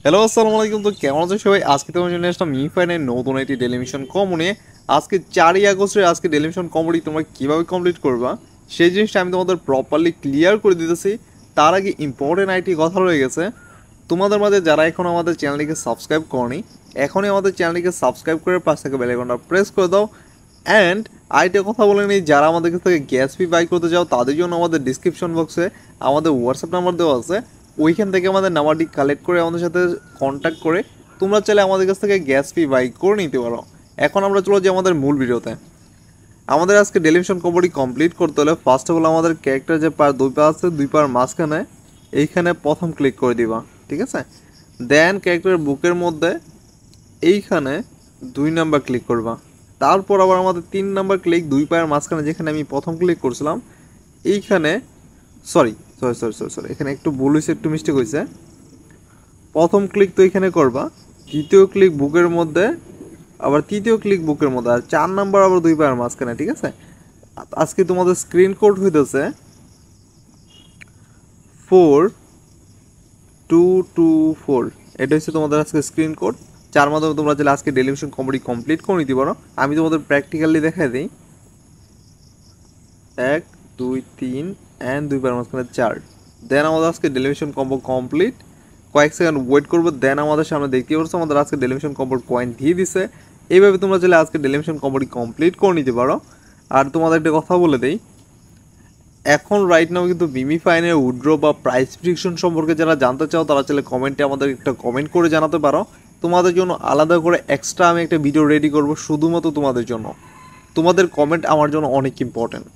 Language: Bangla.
হ্যালো আসসালামু আলাইকুম। তো কেমন আছো সবাই? আজকে তোমার জন্য আসলাম মিফাইনের নতুন একটি টেলিভিশন কম্বো নিয়ে। আজকে 4ই আগস্টের আজকে টেলিভিশন কম্বোটি তোমরা কীভাবে কমপ্লিট করবা সেই জিনিসটা আমি তোমাদের প্রপারলি ক্লিয়ার করে দিতেছি। তার আগে ইম্পর্টেন্ট আইটি কথা রয়ে গেছে। তোমাদের মাঝে যারা এখন আমাদের চ্যানেলটিকে সাবস্ক্রাইব করনি, এখনই আমাদের চ্যানেলটিকে সাবস্ক্রাইব করে পাশে থেকে বেল আইকনটা প্রেস করে দাও। অ্যান্ড আইটা কথা বলে নিই, যারা আমাদের কাছ থেকে গ্যাস ফি বাই করতে চাও তাদের জন্য আমাদের ডিসক্রিপশন বক্সে আমাদের হোয়াটসঅ্যাপ নাম্বার দেওয়া আছে। ওইখান থেকে আমাদের নাম্বারটি কালেক্ট করে আমাদের সাথে কন্ট্যাক্ট করে তোমরা চাইলে আমাদের কাছ থেকে গ্যাস ফি বাই করে নিতে পারো। এখন আমরা চলো যে আমাদের মূল ভিডিওতে। আমাদের আজকে টেলিভিশন কম্বোটি কমপ্লিট করতে হলে ফার্স্ট অফ অল আমাদের ক্যারেক্টার যে দুই পা আছে, দুই পার মাঝখানে এইখানে প্রথম ক্লিক করে দিবা, ঠিক আছে। দেন ক্যারেক্টারের বুকের মধ্যে এইখানে 2 নাম্বার ক্লিক করবা। তারপর আবার আমাদের 3 নাম্বার ক্লিক দুই পায়ের মাঝখানে যেখানে আমি প্রথম ক্লিক করছিলাম এইখানে, sorry sorry sorry sorry sorry এখানে একটু ভুল হয়েছে, একটু মিস্টেক হয়েছে। প্রথম ক্লিক তো এখানে করবা, দ্বিতীয় ক্লিক বুকের মধ্যে, আবার তৃতীয় ক্লিক বুকের মধ্যে, আর 4 নাম্বার আবার দুই পায়ের মাঝখানে, ঠিক আছে। আজকে তোমাদের স্ক্রিন কোড হইতেছে 4224। এটা হচ্ছে তোমাদের আজকে স্ক্রিন কোড, যার মাধ্যমে তোমরা চাইলে আজকে টেলিভিশন কম্বোটি কমপ্লিট করে নিতে পারো। আমি তোমাদের প্র্যাকটিক্যালি দেখাই দিই। 1 2 3 অ্যান্ড দুই পায়ের মাঝখানে 4। দেন আমাদের আজকে টেলিভিশন কম্বো কমপ্লিট। কয়েক সেকেন্ড ওয়েট করবো, দেন আমাদের সামনে দেখতে পাচ্ছ আমাদের আজকে টেলিভিশন কম্বোর পয়েন্ট দিয়ে দিছে। এইভাবে তোমরা চাইলে আজকে টেলিভিশন কম্বোটি কমপ্লিট করে নিতে পারো। আর তোমাদের একটা কথা বলে দেই, এখন রাইট নাও কিন্তু মিমি ফাইনের উইথড্র বা প্রাইস প্রেডিকশন সম্পর্কে যারা জানতে চাও তারা চাইলে কমেন্টে আমাদের একটা কমেন্ট করে জানাতে পারো। তোমাদের জন্য আলাদা করে এক্সট্রা আমি একটা ভিডিও রেডি করব শুধুমাত্র তোমাদের জন্য। তোমাদের কমেন্ট আমার জন্য অনেক ইম্পর্টেন্ট।